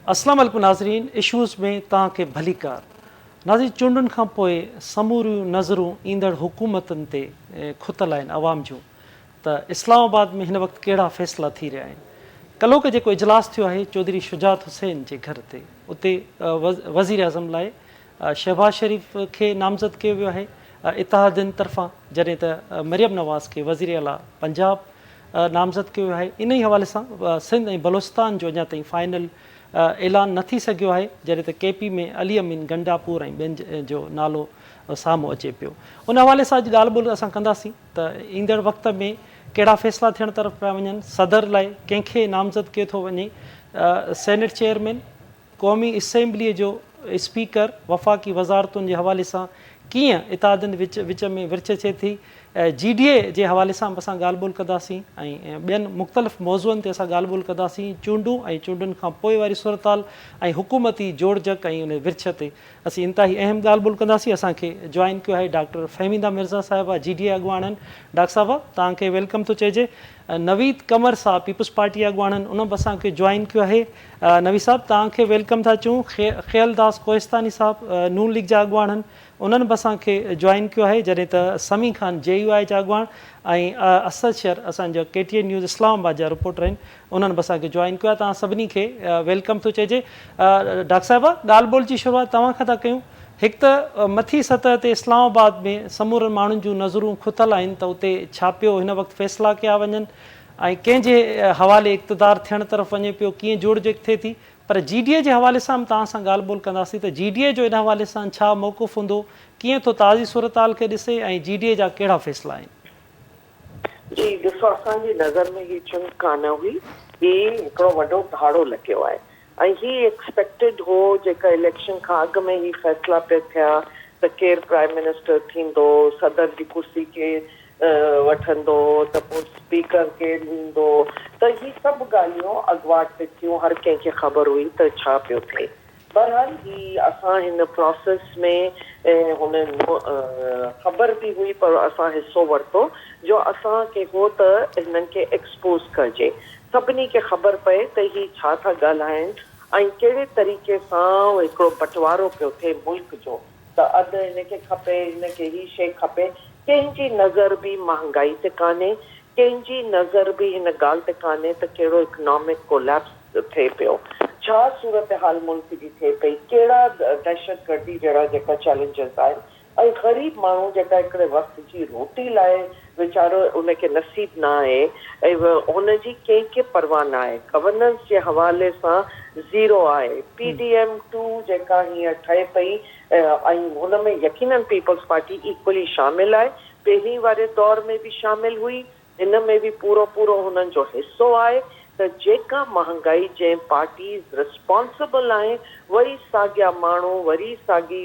अस्सलाम वालेकुम नाज़रीन, इशूज़ में तव्हांखे भली कार। नाज़रीन, चूंडुनि खां पोइ समूरियूं नज़रूं ईंदड़ हुकूमतुनि ते खुतल आहिनि अवाम जूं त इस्लामाबाद में हिन वक़्तु कहिड़ा फ़ैसिला थी रहिया आहिनि। कल्ह जेको इजलास थियो आहे चौधरी शुजात हुसैन जे घर ते, उते वज़ीर आज़म लाइ शहबाज शरीफ़ खे नामज़द कयो वियो आहे इतिहादियुनि तरफ़ां, जॾहिं त मरियम नवाज़ खे वज़ीर आला पंजाब नामज़द कयो वियो आहे। इन ई हवाले सां सिंध ऐं बलोचिस्तान जो अञा ताईं फाइनल ऐलान न थी सघियो आहे, जॾहिं त केपी में अली अमीन गंडापुर ऐं ॿियनि जो नालो साम्हूं अचे पियो। उन हवाले सां अॼु ॻाल्हि ॿोल्हि असां कंदासीं त ईंदड़ वक़्त में कहिड़ा फ़ैसिला थियण तरफ़ पिया वञनि, सदर लाइ कंहिंखे नामज़द कयो थो वञे, सेनेट चेयरमैन, क़ौमी असेंबलीअ जो स्पीकर, वफ़ाक़ी वज़ारतुनि जे हवाले सां कीअं इतिहादियुनि विच में विरछ थिए थी, GDA जे हवाले सां बि असां ॻाल्हि ॿोल्हि कंदासीं ऐं ॿियनि मुख़्तलिफ़ मौज़ूअनि ते असां ॻाल्हि ॿोल्हि कंदासीं। चूंडूं ऐं चूंडुनि खां पोइ वारी सूरताल ऐं हुकूमती जोड़जक ऐं उन विरछ ते असीं इंतिहाई अहम ॻाल्हि ॿोल्हि कंदासीं। असांखे जॉइन कयो आहे डॉक्टर फ़हमीदा मिर्ज़ा साहिबा, GDA अॻुवाणनि। डॉक्टर साहिबा, तव्हांखे वेलकम थो चइजे। नवीद कमर साहब, पीपल्स पार्टी अॻुवाणनि, उन बि असांखे जॉइन कयो आहे। नवीद साहब, तव्हांखे वेलकम था चऊं। ख़यालदास कोहिस्तानी साहब, नून लीग जा अॻुवाणनि, उन्हनि बि असांखे जॉइन कयो आहे, जॾहिं त समी ख़ान JUI जा अॻुवाण ऐं असद शहर असांजा KTN न्यूज़ इस्लामाबाद जा रिपोर्टर आहिनि, उन्हनि बि असांखे जॉइन कयो आहे। तव्हां सभिनी खे वेलकम थो चइजे। डॉक्टर साहिबा, ॻाल्हि ॿोल्हि जी शुरूआति तव्हां खां था कयूं। हिकु त मथी सतह ते इस्लामाबाद में समूरनि माण्हुनि जूं नज़रूं खुतल आहिनि त उते छा पियो हिन वक़्तु फ़ैसिला कया वञनि ऐं कंहिंजे हवाले इक़्तिदार थियण तरफ़ वञे पियो, कीअं जोड़जक थिए थी। पर GDA जे हवाले सां बि तव्हां सां ॻाल्हि ॿोल्हि कंदासीं त GDA जो इन हवाले सां छा मौक़िफ़ हूंदो, कीअं थो ताज़ी सूरताल खे ॾिसे ऐं GDA जा कहिड़ा फ़ैसिला आहिनि। जी ॾिसो, असांजी नज़र में ही चुंड कान हुई, ही हिकिड़ो वॾो धाड़ो लॻियो आहे ऐं ही एक्सपेक्टेड हो। जेका इलेक्शन खां अॻु में ही फ़ैसिला पिया थिया त केरु प्राइम मिनिस्टर थींदो, सदर जी कुर्सी खे वठंदो, त पोइ स्पीकर केरु ईंदो, त ही सभु ॻाल्हियूं अॻुवाट ते थियूं। हर कंहिंखे ख़बर हुई त छा पियो थिए। बहरहाल ही असां हिन प्रोसेस में हुननि ख़बर बि हुई, पर असां हिसो वरितो जो असांखे हो त हिननि खे एक्सपोज़ कजे, सभिनी खे ख़बर पए त ही छा था ॻाल्हाइनि ऐं कहिड़े तरीक़े सां हिकिड़ो बंटवारो पियो थिए मुल्क जो, त अधु हिनखे खपे, हिनखे ही शइ खपे। कंहिंजी नज़र बि महांगाई ते कान्हे, कंहिंजी नज़र बि हिन ॻाल्हि ते कान्हे त कहिड़ो इकनॉमिक कोलैप्स थिए पियो, छा सूरत हाल मुल्क जी थिए पई, कहिड़ा दहशतगर्दी जहिड़ा जेका चैलेंजिस आहिनि ऐं ग़रीब माण्हू जेका हिकिड़े वक़्त जी रोटी लाइ वीचारो उनखे नसीब न आहे ऐं हुनजी कंहिंखे परवाह न आहे। गवर्नेंस जे हवाले सां ज़ीरो आहे। PDM2 जेका हीअं ठहे पई ऐं हुन में यकीनन पीपल्स पार्टी इक्वली शामिल आहे, पहिरीं वारे दौर में बि शामिल हुई, हिन में बि पूरो हुननि जो हिसो आहे। त जेका महांगाई जंहिं पार्टीज़ रिस्पॉन्सिबल आहे, वरी साॻिया माण्हू, वरी साॻी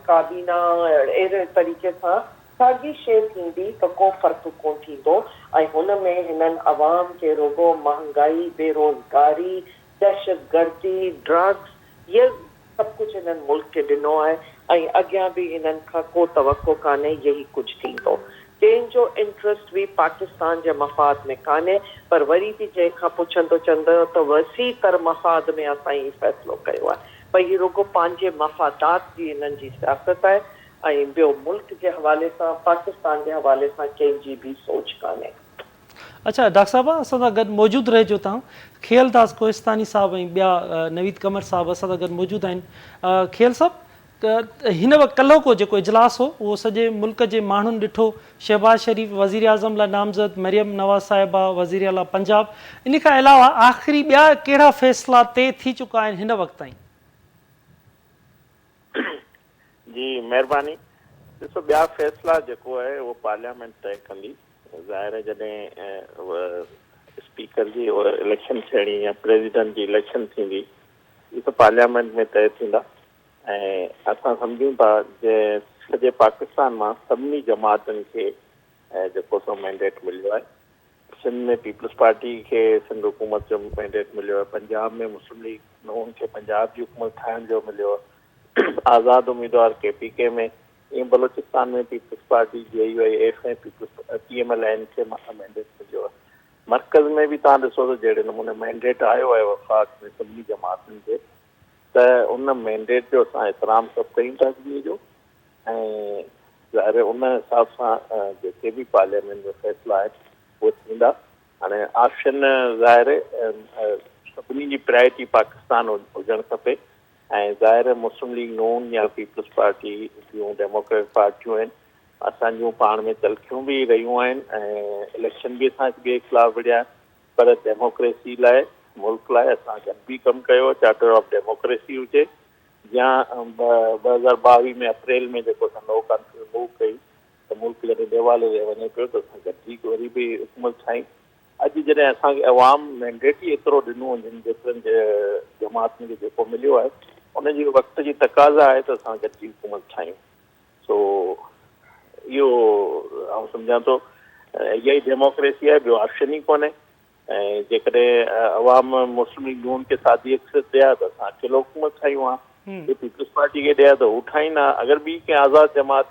काबीना, अहिड़े तरीक़े सां साॻी शइ थींदी त को फ़र्क़ु कोन थींदो। ऐं हुन में हिननि अवाम खे रुगो महांगाई, बेरोज़गारी, दहशतगर्दी, ड्रग्स, इहे सभु कुझु हिननि मुल्क खे ॾिनो आहे ऐं अॻियां बि हिननि खां को तवक़ो कान्हे यही कुझु थींदो। कंहिंजो इंट्रस्ट बि पाकिस्तान जे मफ़ाद में कान्हे, पर वरी बि जंहिंखां पुछंदो चवंदो त वसी तर मफ़ाद में असां ही फ़ैसिलो कयो आहे। भई ही रुगो पंहिंजे मफ़ादात जी हिननि जी सियासत आहे ऐं ॿियो मुल्क जे हवाले सां, पाकिस्तान जे हवाले सां कंहिंजी बि सोच कान्हे। अच्छा डॉक्टर साहिबा, असां सां गॾु मौजूदु रहिजो तव्हां। ख़यालदास कोहिस्तानी साहब ऐं ॿिया नवीद कमर साहब असां सां गॾु मौजूदु आहिनि। ख़याल साहब, हिन वक़्तु कल्ह को जेको इजलास हो उहो सॼे मुल्क जे माण्हुनि ॾिठो, शहबाज शरीफ़ वज़ीर आज़म लाइ नामज़द, मरियम नवाज़ साहिबा वज़ीर आला पंजाब, इन खां अलावा आख़िरी ॿिया कहिड़ा फ़ैसिला तइ थी चुका आहिनि हिन वक़्त ताईं? जी महिरबानी। ॾिसो, ॿिया फ़ैसिला जेको आहे उहो पार्लियामेंट तइ कंदी। ज़ाहिर आहे जॾहिं स्पीकर जी इलेक्शन थियणी या प्रेसिडेंट जी इलेक्शन थींदी, इहे त पार्लियामेंट में तइ थींदा ऐं असां सम्झूं था जे सॼे पाकिस्तान मां सभिनी जमातुनि खे जेको सो मैंडेट मिलियो आहे। सिंध में पीपल्स पार्टी खे सिंध हुकूमत जो मैंडेट मिलियो आहे, पंजाब में मुस्लिम लीग नून खे पंजाब जी हुकूमत ठाहिण जो मिलियो आहे, आज़ाद उम्मीदवार KPK में, ईअं बलोचिस्तान में पीपल्स पार्टी JUIF ऐं PMLN खे मैंडेट मिलियो आहे। मर्कज़ में बि तव्हां ॾिसो त जहिड़े नमूने मैंडेट आयो आहे वफ़ाक़ में सभिनी जमातुनि खे, त उन मैंडेट जो असां एतिराम सभु कयूं था अॻिए जो, ऐं ज़ाहिर उन हिसाब सां जेके बि पार्लियामेंट में फ़ैसिला आहिनि उहे थींदा। हाणे ऑप्शन ज़ाहिर सभिनी जी प्रायोरिटी पाकिस्तान हुजणु खपे, ऐं ज़ाहिर मुस्लिम लीग नून या पीपल्स पार्टी ॿियूं डेमोक्रेट पार्टियूं आहिनि, असांजूं पाण में तलखियूं बि रहियूं आहिनि ऐं इलेक्शन बि असां ॿिए ख़िलाफ़ विढ़िया आहिनि, पर डेमोक्रेसी लाइ मुल्क लाइ असां गॾु बि कमु कयो। चार्टर ऑफ डेमोक्रेसी हुजे या 2022 में अप्रैल में जेको असां नओ कानून मूव कई त मुल्क जॾहिं देवाले ते वञे पियो त असां गॾिजी वरी बि हुकूमत ठाही। अॼु जॾहिं असांखे अवाम मैंडेट ई एतिरो ॾिनो जिन जेतिरनि जमातुनि खे जेको मिलियो आहे, उनजी वक़्त जी तक़ाज़ा आहे त असां गॾिजी हुकूमत ठाहियूं। सो इहो आउं सम्झां थो इहा ई डेमोक्रेसी आहे, ॿियो ऑप्शन ई कोन्हे। ऐं जेकॾहिं अवाम मुस्लिम लीग नून खे सादी अक्सर ॾिया त असां अकेलो हुकूमत ठाहियूं हा, पीपल्स पार्टी खे ॾिया त हू ठाहींदा। अगरि ॿी कंहिं आज़ादु जमात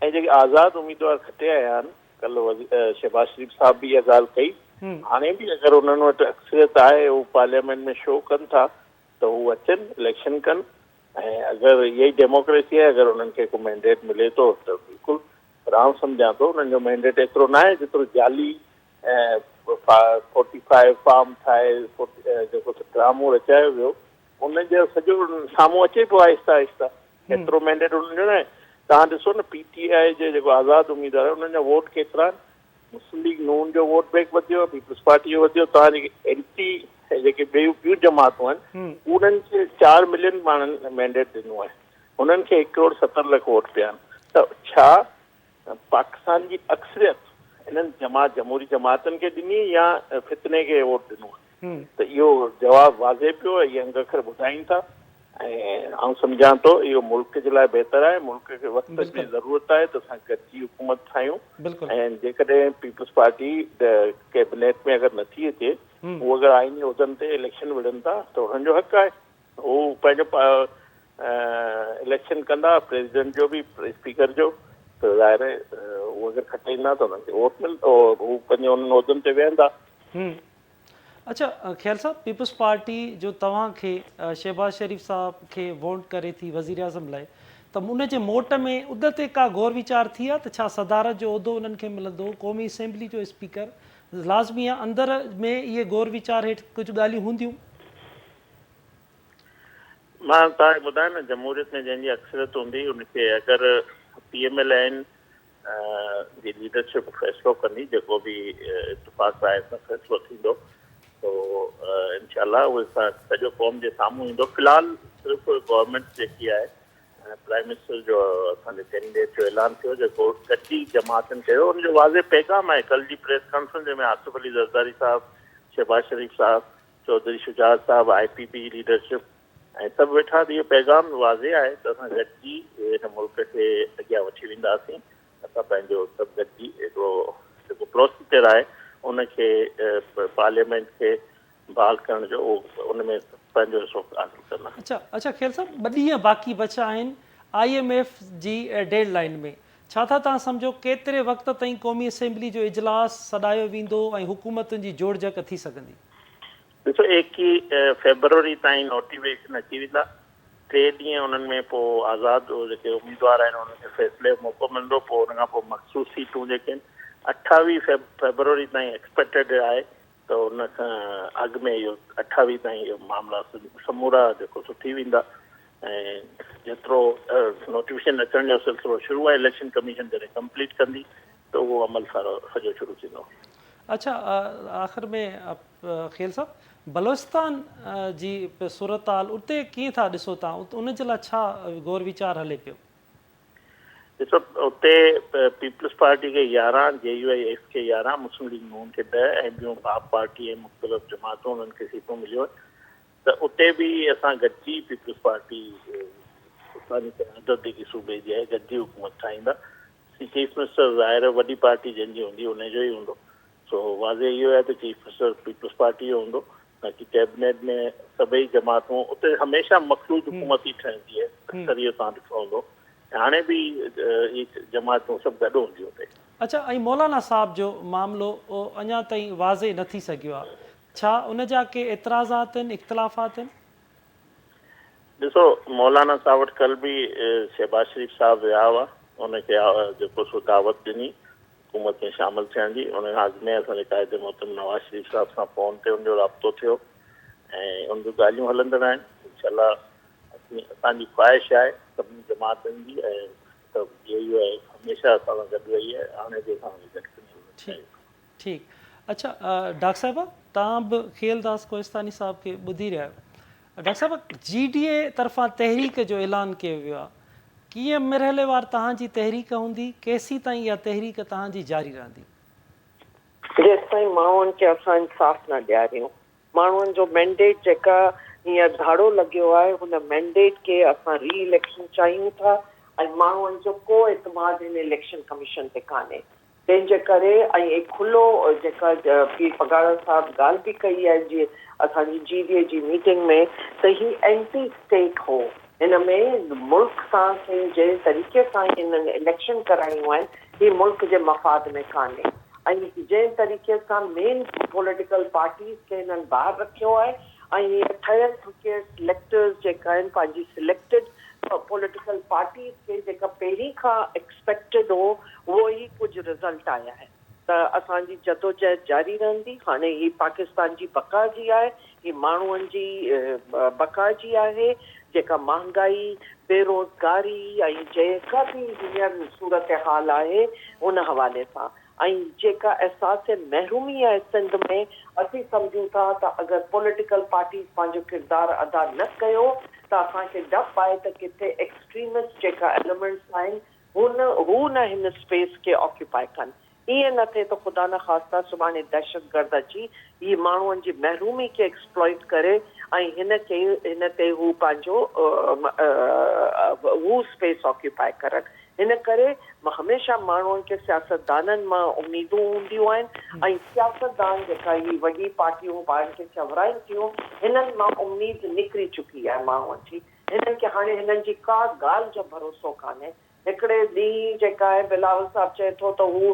ऐं जेके आज़ादु उम्मीदवार खटे आया आहिनि, कल्ह शहबाज शरीफ़ साहब बि इहा ॻाल्हि कई, हाणे बि अगरि उन्हनि वटि अक्सरियत आहे हू पार्लियामेंट में शो कनि था त हू अचनि इलेक्शन कनि, ऐं अगरि इहा ई डेमोक्रेसी आहे, अगरि उन्हनि खे को मैंडेट मिले थो त बिल्कुलु, पर आउं सम्झां थो उन्हनि जो मैंडेट एतिरो न आहे जेतिरो जाली 45 फार्म ठाहे जेको ड्रामो रचायो वियो उनजो सॼो साम्हूं अचे पियो आहिस्ता आहिस्ता, एतिरो मैंडेट उन्हनि जो न आहे। तव्हां ॾिसो न PTI जो जेको आज़ादु उम्मीदवार आहे उन्हनि जा वोट केतिरा आहिनि, मुस्लिम लीग नून जो वोट बैंक वधियो, पीपल्स पार्टी जो वधियो, तव्हां जेके एंटी जेके ॿियूं जमातूं आहिनि उन्हनि खे 4 मिलियन माण्हुनि मैंडेट ॾिनो आहे, उन्हनि खे 1,70,00,000 वोट पिया आहिनि। त छा पाकिस्तान जी अक्सरियत इन्हनि जमहूरी जमातुनि खे ॾिनी या फितने खे वोट ॾिनो आहे? त इहो जवाबु वाज़े पियो, इहे अंग अखर ॿुधाइनि था। ऐं आउं सम्झां थो इहो मुल्क जे लाइ बहितर आहे, मुल्क खे वक़्त जी ज़रूरत आहे त असां गॾिजी हुकूमत ठाहियूं। ऐं जेकॾहिं पीपल्स पार्टी कैबिनेट में अगरि नथी अचे, उहो अगरि आईनी उहिदनि ते इलेक्शन विढ़नि था त उन्हनि जो हक़ आहे, हू पंहिंजो इलेक्शन कंदा, प्रेसिडेंट जो बि स्पीकर जो, त ज़ाहिर उहो अगरि खटे ईंदा त उन्हनि खे वोट मिलंदो, हू पंहिंजे उन्हनि उहिदनि ते वेहंदा। अच्छा ख़ैर साहब, पीपल्स पार्टी जो तव्हांखे शहबाज शरीफ़ साहब खे वोट करे थी वज़ीर आज़म लाइ, त उन जे मोट में उद ते का गौर वीचार थी आहे त छा सदारत जो उहिदो उन्हनि खे मिलंदो, क़ौमी असेंबली जो स्पीकर लाज़मी आहे, अंदर में इहे गौर वीचार हेठि कुझु ॻाल्हियूं हूंदियूं? मां तव्हांखे ॿुधायां न, जमहूरियत में जंहिंजी अक्सरियत हूंदी उनखे अगरि PMLN जी लीडरशिप फ़ैसिलो कंदी, जेको बि इतफ़ाक़ राय सां फ़ैसिलो थींदो तो इंशाल्लाह उहे सॼो क़ौम जे साम्हूं ईंदो। फ़िलहाल सिर्फ़ु गवर्नमेंट जेकी आहे, प्राइम मिनिस्टर जो असांजे कैंडिडेट जो ऐलान थियो जेको गॾिजी जमातुनि कयो, उनजो वाज़े पैगाम आहे। कल्ह जी प्रेस कॉन्फ्रेंस जंहिंमें आसिफ अली ज़रदारी साहब, शहबाज शरीफ़ साहब, चौधरी शुजात साहब, IPP लीडरशिप ऐं सभु वेठा, इहो पैगाम वाज़े आहे त असां गॾिजी हिन मुल्क खे अॻियां वठी वेंदासीं। असां पंहिंजो सभु गॾिजी हिकिड़ो जेको प्रोसीजर आहे उनखे पार्लियामेंट खे बहाल करण जो उनमें पंहिंजो हिसो हासिल कंदा। अच्छा ख़ैर साहब, 2 ॾींहं बाक़ी बचा आहिनि IMF जी डेड लाइन में, छा था तव्हां सम्झो केतिरे वक़्त ताईं क़ौमी असेंबली जो इजलास सॾायो वेंदो ऐं हुकूमतुनि जी जोड़जक थी सघंदी? ॾिसो 21 फरवरी ताईं नोटिफिकेशन अची वेंदा, 3 ॾींहं उन्हनि में पोइ आज़ादु जेके उम्मीदवार आहिनि उन्हनि खे फ़ैसिले जो मौक़ो मिलंदो। पोइ उन खां पोइ मख़सूस सीटूं जेके आहिनि 28 फरवरी ताईं एक्सपेक्टेड आहे, त उन खां अॻु में इहो 28 ताईं इहो मामला समूरा जेको सुठी वेंदा। ऐं जेतिरो नोटिफिकेशन अचण जो सिलसिलो शुरू आहे, इलेक्शन कमीशन जॾहिं कंप्लीट कंदी त उहो अमल सारो सॼो शुरू थींदो। अच्छा आख़िर में खेल साहब, बलोचिस्तान जी सूरत हाल उते कीअं था ॾिसो तव्हां, उन जे लाइ छा गौर वीचार हले पियो? ॾिसो उते पीपल्स पार्टी खे 11, JUIF खे 11, मुस्लिम लीग नून खे 10 ऐं ॿियूं बाप पार्टी ऐं मुख़्तलिफ़ जमातूं उन्हनि खे सीटूं मिलियूं आहिनि। त उते बि असां गॾिजी पीपल्स पार्टी क़यादत जेकी सूबे जी आहे गॾिजी हुकूमत ठाहींदा। चीफ मिनिस्टर ज़ाहिर वॾी पार्टी जंहिंजी हूंदी उनजो ई हूंदो। सो वाज़े इहो आहे त चीफ मिनिस्टर पीपल्स पार्टी जो हूंदो, बाक़ी कैबिनेट में सभई जमातूं, उते हमेशह मखलूत हुकूमत ई ठहंदी आहे, अक्सर इहो तव्हां ॾिठो हूंदो। हाणे बि जमातूं सभु गॾु हूंदियूं उते। अच्छा, ऐं मौलाना साहब जो मामिलो अञा ताईं वाज़े न थी सघियो आहे, छा उन जा के एतिराज़ात आहिनि, इख़्तिलाफ़ात आहिनि? ॾिसो, मौलाना साहब वटि कल्ह बि शहबाज शरीफ़ साहब विया हुआ, उनखे जेको सो दावत ॾिनी हुकूमत में शामिलु थियण जी। उन खां अॻु में असांजे क़ाइदे मोहतरम नवाज़ शरीफ़ साहब सां फ़ोन ते उनजो राब्तो थियो ऐं उन जूं ॻाल्हियूं हलंदड़ आहिनि। इनशाला असांजी ख़्वाहिश आहे सभिनी जमातनि जी, ऐं त इहो ई आहे, हमेशह असां सां गॾु रही आहे, हाणे बि असां सां गॾु ठीकु ठीकु। अच्छा, डॉक्टर साहिबा, तव्हां बि खेलदास कोहिस्तानी साहब खे ॿुधी रहिया आहियो। डॉक्टर साहिबा, GDA तरफ़ां तहरीक जो ऐलान कयो वियो आहे, कीअं मरहलेवार तव्हांजी तहरीक हूंदी, केसीं ताईं इहा तहरीक तव्हांजी जारी रहंदी? जेसिताईं माण्हुनि खे असां इंसाफ़ न ॾियारियूं, माण्हुनि जो मैंडेट जेका हींअर धाड़ो लॻियो आहे, हुन मैंडेट खे असां री इलेक्शन चाहियूं था ऐं माण्हुनि जो को एतमाद हिन इलेक्शन कमीशन ते कान्हे। तंहिंजे करे ऐं खुलो जेका पीर पगाड़ा साहब ॻाल्हि बि कई आहे जीअं असांजी GDA जी मीटिंग में, त ही एंटी स्टेट हो। हिन में मुल्क सां जंहिं तरीक़े सां हिननि इलेक्शन करायूं आहिनि, ही मुल्क जे मफ़ाद में कान्हे। ऐं जंहिं तरीक़े सां मेन पॉलिटिकल पार्टीज़ खे हिननि ॿाहिरि रखियो आहे ऐं हीअ ठहियल ठुकियल सिलेक्टर्स जेका आहिनि, पंहिंजी सिलेक्टेड पॉलिटिकल पार्टीज़ खे जेका पहिरीं खां एक्सपेक्टेड हो, उहो ई कुझु रिज़ल्ट आया आहिनि। त असांजी जदोजहद जारी रहंदी। हाणे ही पाकिस्तान जी बका जी आहे, ही माण्हुनि जी बका जी आहे, जेका महांगाई, बेरोज़गारी ऐं जेका बि हींअर सूरत हाल आहे उन हवाले सां, ऐं जेका अहसास महरूमी आहे सिंध में, असीं सम्झूं था त अगरि पॉलिटिकल पार्टीज़ पंहिंजो किरदारु अदा न कयो त असांखे डपु आहे त किथे एक्सट्रीमिस्ट जेका एलिमेंट्स आहिनि हू न हिन स्पेस खे ऑक्यूपाए कनि। ईअं न थिए त ख़ुदा न ख़ास्ता सुभाणे दहशतगर्द अची ही माण्हुनि जी महरूमी खे एक्सप्लॉइट करे ऐं हिन ते हू पंहिंजो हू स्पेस ऑक्यूपाए करनि। हिन करे हमेशह माण्हुनि खे सियासतदाननि मां उमीदूं हूंदियूं आहिनि ऐं सियासतदान जेका ही वॾी पार्टियूं ॿारनि खे चवराइनि थियूं, हिननि मां उमीद निकिरी चुकी आहे माण्हुनि जी। हिननि खे हाणे हिननि जी का ॻाल्हि जो भरोसो कान्हे। हिकिड़े ॾींहुं जेका आहे बिलावल साहब चए थो त हू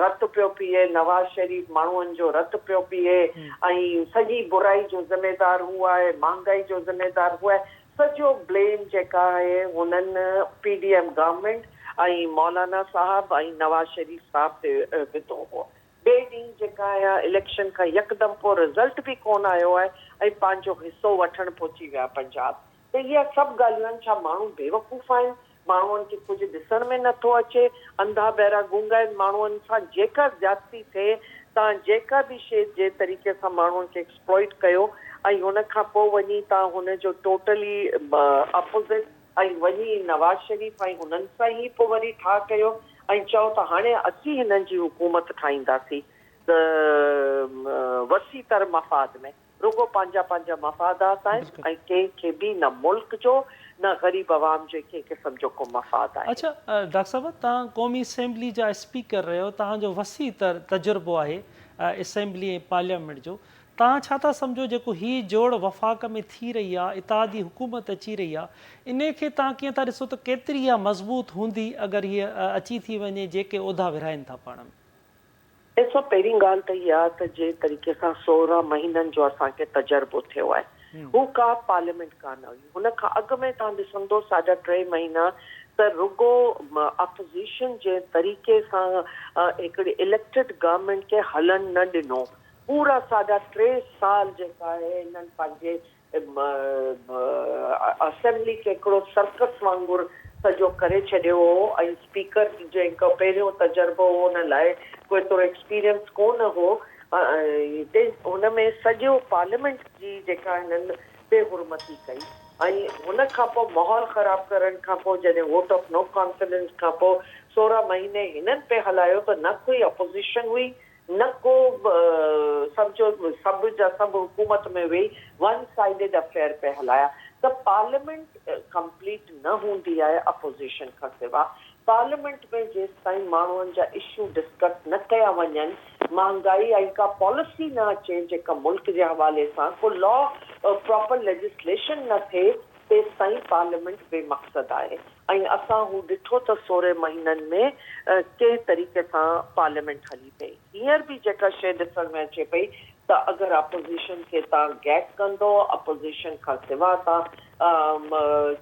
रत पियो पीए, नवाज़ शरीफ़ माण्हुनि जो रत पियो पीए ऐं सॼी बुराई जो ज़िम्मेदार हू आहे, महांगाई जो ज़िम्मेदार हू आहे। सॼो ब्लेम जेका आहे हुननि PDM गवर्नमेंट ऐं मौलाना साहब ऐं नवाज़ शरीफ़ साहब ते विधो हो। ॿिए ॾींहुं जेका आहे इलेक्शन खां यकदम पोइ रिज़ल्ट बि कोन आयो आहे ऐं पंहिंजो हिसो वठणु पहुची विया पंजाब। त इहा सभु ॻाल्हियूं आहिनि। छा माण्हू बेवकूफ़ आहिनि? माण्हुनि खे कुझु ॾिसण में नथो अचे? अंधा बहिरा गूंगा आहिनि? माण्हुनि सां जेका ज़्यादती थिए, तव्हां जेका बि शइ जे तरीक़े सां माण्हुनि खे एक्सप्लॉइट कयो ऐं हुन खां पोइ वञी तव्हां हुनजो टोटली अपोज़िट ऐं वञी नवाज़ शरीफ़ ऐं हुननि सां ई पोइ वरी ठा कयो ऐं चओ त हाणे असीं हिननि जी हुकूमत ठाहींदासीं त वसी तर मफ़ाद में। रुगो पंहिंजा पंहिंजा मफ़ादात आहिनि ऐं कंहिंखे बि न मुल्क जो न ग़रीब आवाम जे कंहिं क़िस्म जो को मफ़ाद आहे। अच्छा, डॉक्टर साहब, तव्हां क़ौमी असेंबली जा स्पीकर रहियो, तव्हांजो वसी तजुर्बो आहे असेंबली ऐं पार्लियामेंट जो। तव्हां छा था सम्झो जेको हीअ जोड़ वफ़ाक़ में थी रही आहे, इत्तेहादी हुकूमत अची रही आहे, इन खे तव्हां कीअं था ॾिसो त केतिरी इहा मज़बूत हूंदी अगरि हीअ अची थी वञे जेके उहिदा विरहाइनि था पाण में? ॾिसो, पहिरीं ॻाल्हि त इहा त जे तरीक़े सां 16 महीननि जो असांखे तजुर्बो थियो आहे, हू का पार्लियामेंट कान हुई। हुन खां अॻु में तव्हां ॾिसंदो 3.5 महीना त रुगो अपोज़िशन जे तरीक़े सां हिकिड़ी इलेक्टेड गवर्नमेंट खे हलनि न ॾिनो। पूरा 3.5 साल जेका आहे हिननि पंहिंजे असेंबली खे हिकिड़ो सर्कस वांगुरु सॼो करे छॾियो हो ऐं स्पीकर जेको पहिरियों तजुर्बो हो हुन लाइ कोई एतिरो एक्सपीरियंस कोन हो। हुन में सॼो पार्लियामेंट जी जेका हिननि बेहुरमती कई ऐं हुन खां पोइ माहौल ख़राबु करण खां पोइ जॾहिं वोट ऑफ नो कॉन्फिडेंस खां पोइ 16 महीने हिननि पे हलायो त न कोई अपोज़िशन हुई, न को सम्झो सभु जा सभु हुकूमत में वेही वन साइडेड अफेयर पे हलाया। त पार्लियामेंट कंप्लीट न हूंदी आहे अपोज़िशन खां सिवा। पार्लियामेंट में जेसिताईं माण्हुनि जा इशू डिस्कस न कया वञनि, महांगाई ऐं का पॉलिसी न अचे जेका मुल्क जे हवाले सां, को लॉ प्रॉपर लेजिस्लेशन न थिए, तेसि ताईं पार्लियामेंट बेमक़सद आहे ऐं असां हू ॾिठो त 16 महीननि में कंहिं तरीक़े सां पार्लियामेंट हली पई। हींअर बि जेका शइ ॾिसण में अचे पई त अगरि अपोज़िशन खे तव्हां गैस कंदो, अपोज़िशन खां सवाइ तव्हां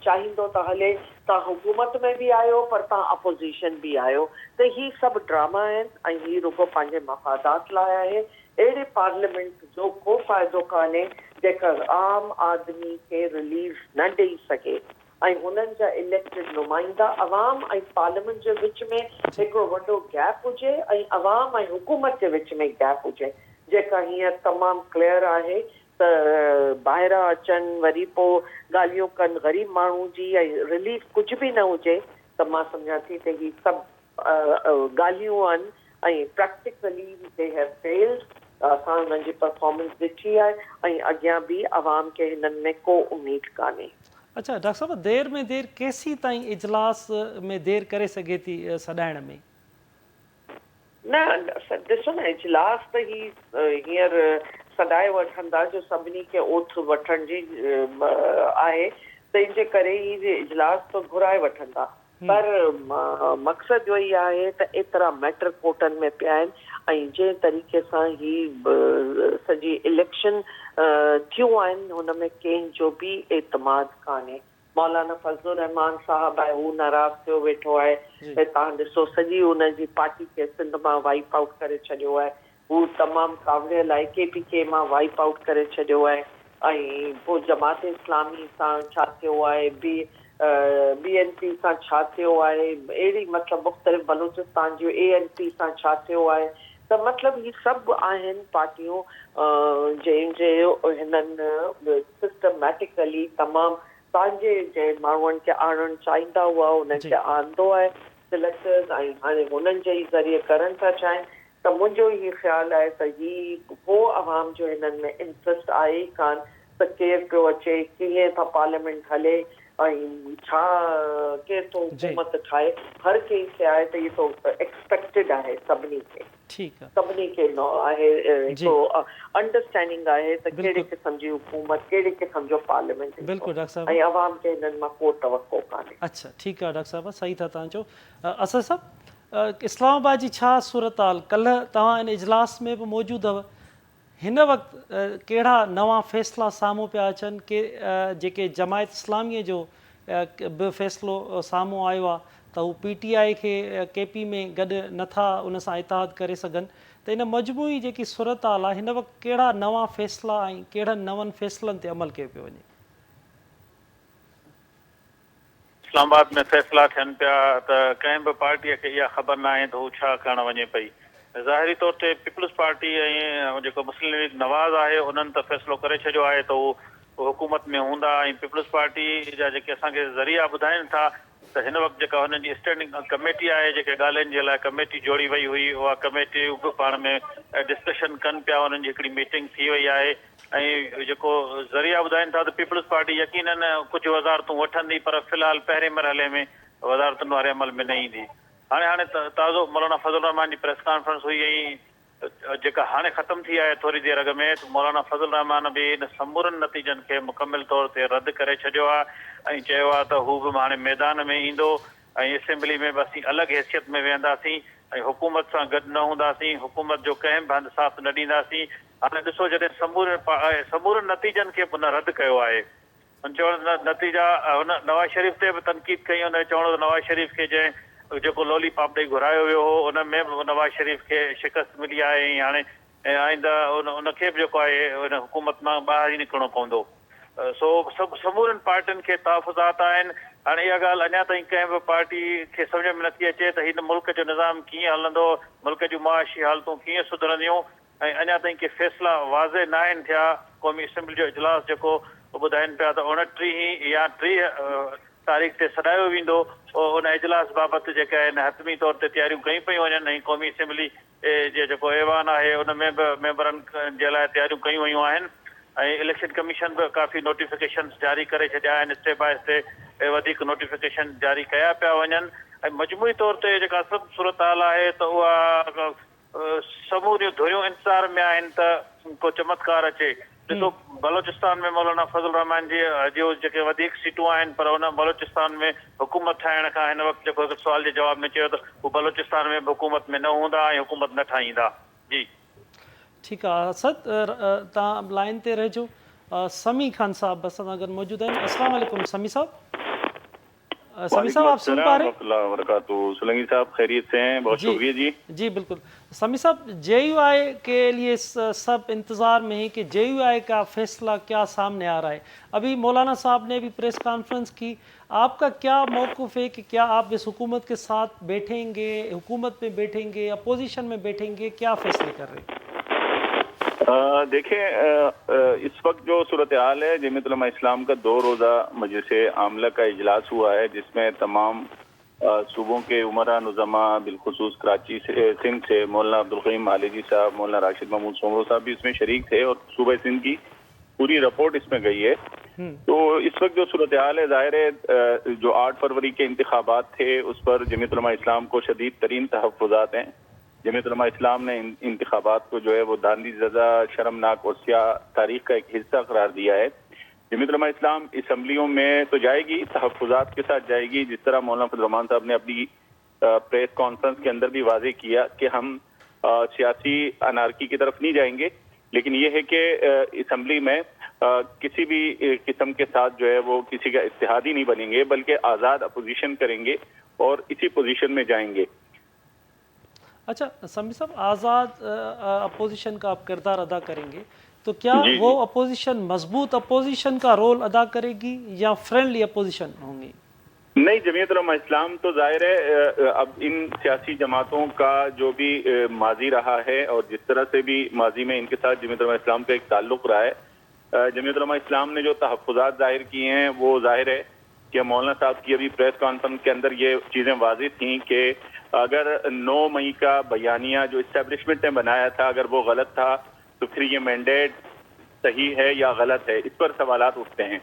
चाहींदो त हले तव्हां हुकूमत में बि आहियो पर तव्हां अपोज़िशन बि आहियो, त ही सभु ड्रामा आहिनि ऐं ही रुगो पंहिंजे मफ़ादात लाइ आहे। अहिड़े पार्लियामेंट जो को फ़ाइदो कान्हे जेका आम आदमी खे रिलीफ न ॾेई सघे ऐं हुननि जा इलेक्टेड नुमाइंदा अवाम ऐं पार्लियामेंट जे विच में हिकिड़ो वॾो गैप हुजे ऐं अवाम ऐं हुकूमत जे विच में गैप हुजे, जेका हींअर तमामु क्लियर आहे त ॿाहिरां अचनि वरी पोइ ॻाल्हियूं कनि ग़रीब माण्हू जी ऐं रिलीफ कुझु बि न हुजे, त मां सम्झां थी त ही सभु ॻाल्हियूं आहिनि ऐं प्रैक्टिकली दे हैव फेल्ड। असां हुननि जी परफॉर्मेंस ॾिठी आहे ऐं अॻियां बि अवाम खे हिननि में को उमेद कान्हे। अच्छा डॉक्टर साहब, देर में देर केसीं ताईं इजलास में देर करे सघे थी सॾाइण में? न ॾिसो न, इजलास त हींअर सॾाए वठंदा जो सभिनी खे ओथ वठण जी आहे, तंहिंजे करे ई इजलास त घुराए वठंदा, पर मक़सदु इहो ई आहे त एतिरा मैटर कोर्टनि में पिया आहिनि ऐं जंहिं तरीक़े सां ही सॼी इलेक्शन थियूं आहिनि हुन में कंहिंजो बि एतमाद कान्हे। मौलाना फज़लुर रहमान साहब आहे, हू नाराज़ थियो वेठो आहे, तव्हां ॾिसो सॼी हुनजी पार्टी खे सिंध मां वाइप आउट करे छॾियो आहे, हू तमामु कावड़ियल आहे, KPK मां वाइप आउट करे छॾियो आहे ऐं पोइ जमात इस्लामी सां छा थियो आहे, BNP सां छा थियो आहे, अहिड़ी मतिलबु मुख़्तलिफ़ बलूचिस्तान जूं ANP सां छा थियो आहे, त मतिलबु ही सभु आहिनि पार्टियूं जंहिंजे हिननि सिस्टमैटिकली तमामु पंहिंजे जंहिं माण्हुनि खे आणणु चाहींदा हुआ उन्हनि खे आंदो आहे सिलेक्टर्स ऐं हाणे हुननि जे ई ज़रिए करणु था चाहिनि, त मुंहिंजो इहो ख़्यालु आहे त ही को अवाम जो हिननि में इंट्रस्ट आहे ई कान त केरु पियो अचे, कीअं था पार्लियामेंट हले ऐं छा केरु थो हुकूमत ठाहे, हर कंहिंखे आहे त इहो तो एक्सपेक्टेड आहे सभिनी खे। ठीकु आहे, सभिनी खे आहे अंडरस्टैंडिंग आहे त कहिड़े क़िस्म जी हुकूमत, कहिड़े क़िस्म जो पार्लियामेंट, बिल्कुलु डॉक्टर साहब, ऐं अवाम खे हिननि मां को तवक़ो कान्हे। अच्छा ठीकु आहे डॉक्टर साहब, सही था तव्हां चओ। असद साहब, इस्लामाबाद जी छा सूरत हाल? कल्ह तव्हां इन इजलास में बि मौजूदु हुआ, हिन वक़्तु कहिड़ा नवां फ़ैसिला साम्हूं पिया अचनि के जेके जमायत इस्लामीअ जो बि फ़ैसिलो साम्हूं आयो आहे त हू PTI खे KP में गॾु नथा उन सां इतिहाद करे सघनि, त इन मजमूई जेकी सूरत हाल आहे हिन वक़्तु कहिड़ा नवां फ़ैसिला ऐं कहिड़नि नवनि फ़ैसिलनि ते अमल कयो पियो वञे? इस्लामाबाद में फ़ैसिला थियनि पिया त कंहिं बि पार्टीअ खे इहा ख़बर न आहे त हू छा करणु वञे पई। ज़ाहिरी तौर ते पीपल्स पार्टी ऐं जेको मुस्लिम लीग नवाज़ आहे उन्हनि त फ़ैसिलो करे छॾियो आहे त हू हुकूमत में हूंदा ऐं पीपल्स पार्टी जा जेके असांखे ज़रिया ॿुधाइनि था त हिन वक़्तु जेका हुननि जी स्टैंडिंग कमेटी आहे, जेके ॻाल्हियुनि जे लाइ कमेटी जोड़ी वई हुई, उहा कमेटी बि पाण में डिस्कशन कनि पिया, हुननि जी हिकिड़ी मीटिंग थी वई आहे ऐं जेको ज़रिया ॿुधाइनि था त पीपल्स पार्टी यकीनन कुझु वज़ारतूं वठंदी पर फ़िलहाल पहिरें मरहले में वज़ारतुनि वारे अमल में न ईंदी। हाणे ताज़ो मौलाना फज़लुर रहमान जी प्रेस कॉन्फ्रेंस हुई ऐं जेका हाणे ख़तमु थी आहे थोरी देरि अॻु में, मौलाना फज़लुर रहमान बि इन समूरनि नतीजनि खे मुकमिल तौर ते रद्द करे छॾियो आहे ऐं चयो आहे त हू बि हाणे मैदान में ईंदो ऐं असेंबली में बि असीं अलॻि हैसियत में वेहंदासीं ऐं हुकूमत सां गॾु न हूंदासीं, हुकूमत जो कंहिं बि हंधि साथ न ॾींदासीं। हाणे ॾिसो जॾहिं समूरनि नतीजनि खे पुनः रद्द कयो आहे, चवण नतीजा हुन नवाज़ शरीफ़ ते बि तनक़ीद कई, हुन चवणो त नवाज़ शरीफ़ खे जंहिं जेको लॉलीपॉप ॾेई घुरायो वियो हो उन में बि नवाज़ शरीफ़ खे शिकस्त मिली आहे ऐं हाणे आईंदा उनखे बि जेको आहे हुन हुकूमत मां ॿाहिरि ई निकिरणो पवंदो। सो सभु समूरनि पार्टियुनि खे तहफ़ुज़ात आहिनि। हाणे इहा ॻाल्हि अञा ताईं कंहिं बि पार्टी खे सम्झ में नथी अचे त हिन मुल्क जो निज़ाम कीअं हलंदो, मुल्क जूं मुआशी हालतूं कीअं सुधरंदियूं ऐं अञा ताईं के फ़ैसिला वाज़े न आहिनि थिया। क़ौमी असेंबली जो इजलास जेको ॿुधाइनि पिया त 29 या 30 तारीख़ ते सॾायो वेंदो, उन इजलास बाबति जेके आहिनि हतमी तौर ते तयारियूं कयूं पियूं वञनि ऐं क़ौमी असेंबली जे जेको ऐवान आहे उन में बि मेंबरनि जे लाइ तयारियूं कयूं वयूं आहिनि ऐं इलेक्शन कमीशन बि काफ़ी नोटिफिकेशन जारी करे छॾिया आहिनि, स्टेप बाय स्टेप वधीक नोटिफिकेशन जारी कया पिया वञनि ऐं मजमूई तौर ते जेका सभु सूरत हाल आहे त उहा समूरियूं धुरियूं इंतज़ार में आहिनि त को चमत्कार अचे। ॾिसो बलोचिस्तान में मौलाना फज़ल रहमान जी जो जेके वधीक सीटूं आहिनि, पर उन बलोचिस्तान में हुकूमत ठाहिण खां हिन वक़्तु जेको हिकु सुवाल जे जवाब में चयो त हू बलोचिस्तान में बि हुकूमत में न हूंदा ऐं हुकूमत न ठाहींदा। जी ठीकु आहे असद, तव्हां लाइन ते रहिजो। समी खान साहब बस सां गॾु मौजूदु आहिनि। अस्सलाम वालेकुम समी साहब। समी साहब आप सुन पा रहे हैं? सुलंगी साहब खैरियत से हैं? बहुत शुक्रिया जी। जी बिल्कुल। समी साहब, JUI के लिए सब इंतज़ार में है कि JUI का फैसला क्या सामने आ रहा है। अभी मौलाना साहब ने भी प्रेस कॉन्फ्रेंस की, आपका क्या मौक़िफ़ है कि क्या आप इस हुकूमत के साथ बैठेंगे, हुकूमत में बैठेंगे, अपोजिशन में बैठेंगे, क्या फैसले कर रहे हैं? देखें, इस वक्त जो सूरत हाल है, जमीयत उलमा इस्लाम का 2 रोज़ा मजलिस आमला का इजलास हुआ है, जिसमें तमाम सूबों के उमरा नुज़मा बिलखुसूस कराची से, सिंध से मौलाना अब्दुल करीम मालिकी साहब, मौलाना राशिद महमूद सोमरो साहब भी इसमें शरीक थे और सूबे सिंध की पूरी रिपोर्ट इसमें गई है। तो इस वक्त जो सूरत हाल है, ज़ाहिर है जो 8 फरवरी के इंतखाबात थे उस पर जमीयत उलमा इस्लाम को शदीद तरीन तहफ़्फ़ुज़ात हैं। जमीयत उलमा इस्लाम ने इंतखाबात को जो है वो दांदी ज़दा, शर्मनाक और स्याह तारीख का एक हिस्सा करार दिया है। जमीयत उलमा इस्लाम असम्बलियों में तो जाएगी, तहफ़्फ़ुज़ात के साथ जाएगी, जिस तरह मौलाना फज़ल रहमान साहब ने अपनी प्रेस कॉन्फ्रेंस के अंदर भी वाज़ेह किया कि हम सियासी अनारकी की तरफ नहीं जाएंगे, लेकिन ये है कि असम्बली में किसी भी किस्म के साथ जो है वो किसी का इत्तेहादी नहीं बनेंगे, बल्कि आज़ाद अपोजिशन करेंगे और इसी पोजीशन में जाएंगे। अच्छा समी साहब, आज़ाद अपोजिशन का आप किरदार अदा करेंगे, तो क्या वो अपोजिशन मजबूत अपोजिशन का रोल अदा करेगी या फ्रेंडली अपोजिशन होंगी? नहीं, जमीयत उलमा इस्लाम तो जाहिर है अब इन सियासी जमातों का जो भी माजी रहा है और जिस तरह से भी माजी में इनके साथ जमीयत उलमा इस्लाम का एक ताल्लुक रहा है, जमीयत उलमा इस्लाम ने जो तहफ़्फ़ुज़ात ज़ाहिर किए हैं वो जाहिर है कि मौलाना साहब की अभी प्रेस कॉन्फ्रेंस के अंदर ये चीज़ें वाज़ेह थी कि अगर 9 मई का बयानिया जो इस्टेब्लिशमेंट ने बनाया था अगर वो गलत था तो फिर ये मैंडेट सही है या गलत है, इस पर सवालात उठते हैं।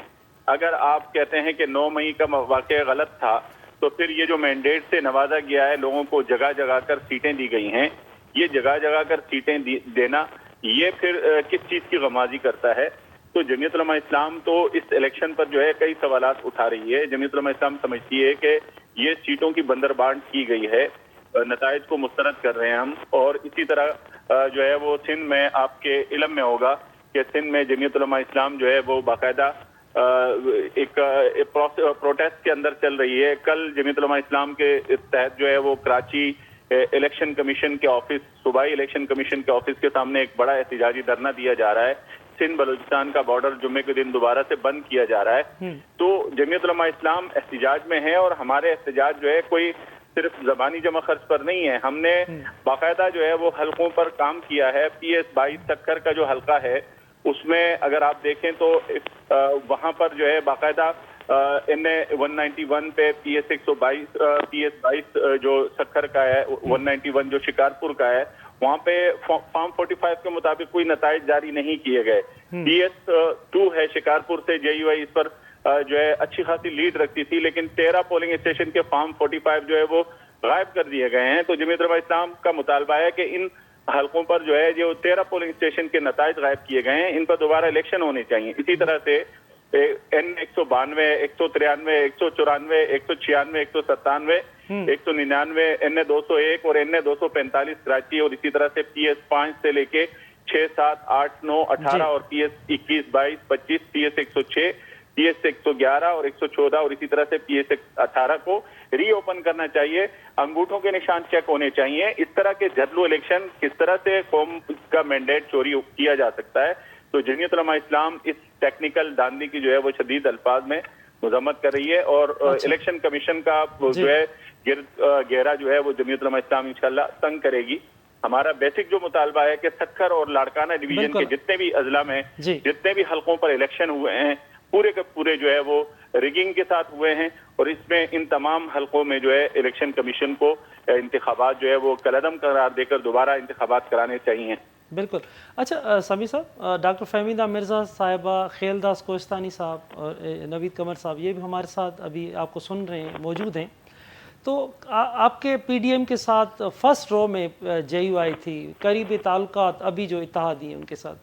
अगर आप कहते हैं कि 9 मई का वाक़या गलत था तो फिर ये जो मैंडेट से नवाजा गया है, लोगों को जगह जगह कर सीटें दी गई हैं, ये जगह जगह कर सीटें देना ये फिर किस चीज़ की गमाजी करता है? तो जमीयत उलमा इस्लाम तो इस इलेक्शन पर जो है कई सवालात उठा रही है। जमीयत उलमा इस्लाम समझती है कि ये सीटों की बंदरबांट की गई है, नताइज को मुस्तरद कर रहे हैं हम, और इसी तरह जो है वो सिंध में आपके इल्म में होगा कि सिंध में जमीयत उलमा इस्लाम जो है वो बाकायदा एक प्रोटेस्ट के अंदर चल रही है। कल जमीयत उलमा इस्लाम के तहत जो है वो कराची इलेक्शन कमीशन के ऑफिस, सूबाई इलेक्शन कमीशन के ऑफिस के सामने एक बड़ा एहतजाजी धरना दिया जा रहा है। सिंध बलूचिस्तान का बॉर्डर जुम्मे के दिन दोबारा से बंद किया जा रहा है। तो जमीयत उलमा इस्लाम एहतजाज में है और हमारे एहतजाज जो है कोई सिर्फ जबानी जमा खर्च पर नहीं है, हमने बाकायदा जो है वो हलकों पर काम किया है। PS 22 सक्कर का जो हलका है उसमें अगर आप देखें तो वहां पर जो है बाकायदा NA 191 पे PS 22 जो सक्कर का है, 191 जो शिकारपुर का है, वहाँ पे फॉर्म 45 के मुताबिक कोई नताइज जारी नहीं किए गए। PS 2 है शिकारपुर से, JUI इस पर जो है अच्छी खासी लीड रखती थी, लेकिन 13 पोलिंग स्टेशन के फॉर्म 45 जो है वो गायब कर दिए गए हैं। तो जमीयत उलमा इस्लाम का मुतालबा है कि इन हलकों पर जो है जो 13 पोलिंग स्टेशन के नताइज गायब किए गए हैं, इन पर दोबारा इलेक्शन होने चाहिए। इसी तरह से N 192, 193, 194, 196, 197, 199, NA 201 और NA 245 कराची, और इसी तरह से PS 5 से लेके 6, 7, 8, 9, 18 और PS 21, 22, 25, PS 106, PS 111 और 114 और इसी तरह से PS 18 को रीओपन करना चाहिए। अंगूठों के निशान चेक होने चाहिए। इस तरह के जदलू इलेक्शन किस तरह से कौम का मैंडेट चोरी किया जा सकता है? तो जमीयत उलमा इस्लाम इस टेक्निकल दांदी की जो है वो शदीद अल्फाज में मजम्मत कर रही है और इलेक्शन कमीशन का जो है गहरा जो है वो जमीयत उलमा इस्लाम इंशाल्लाह तंग करेगी। हमारा बेसिक जो मुतालबा है कि सक्कर और लाड़काना डिवीजन के जितने भी अजला में जितने भी हलकों पर इलेक्शन हुए हैं पूरे के पूरे जो है वो रिगिंग के साथ हुए हैं, और इसमें इन तमाम हलकों में जो है इलेक्शन कमीशन को इंतखाबात जो है वो कलअदम करार देकर दोबारा इंतखाबात कराने चाहिए। बिल्कुल। अच्छा समी साहब, डॉक्टर फहमीदा मिर्ज़ा साहिबा, खेलदास कोस्तानी साहब और नवीद कमर साहब ये भी हमारे साथ अभी आपको सुन रहे हैं, मौजूद हैं। तो आपके PDM के साथ फर्स्ट रो में JUI थी, करीबी ताल्लुकात अभी जो इत्तेहादी हैं उनके साथ,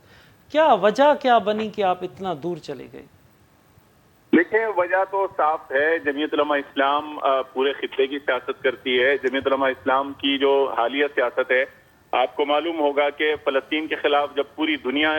کیا وجہ کیا بنی کہ آپ اتنا دور چلے گئے؟ دیکھیں وجہ تو صاف ہے، جمعیت علماء اسلام پورے خطے کی سیاست کرتی ہے۔ جمعیت علماء اسلام کی جو حالیہ سیاست ہے، آپ کو معلوم ہوگا کہ فلسطین کے خلاف جب پوری دنیا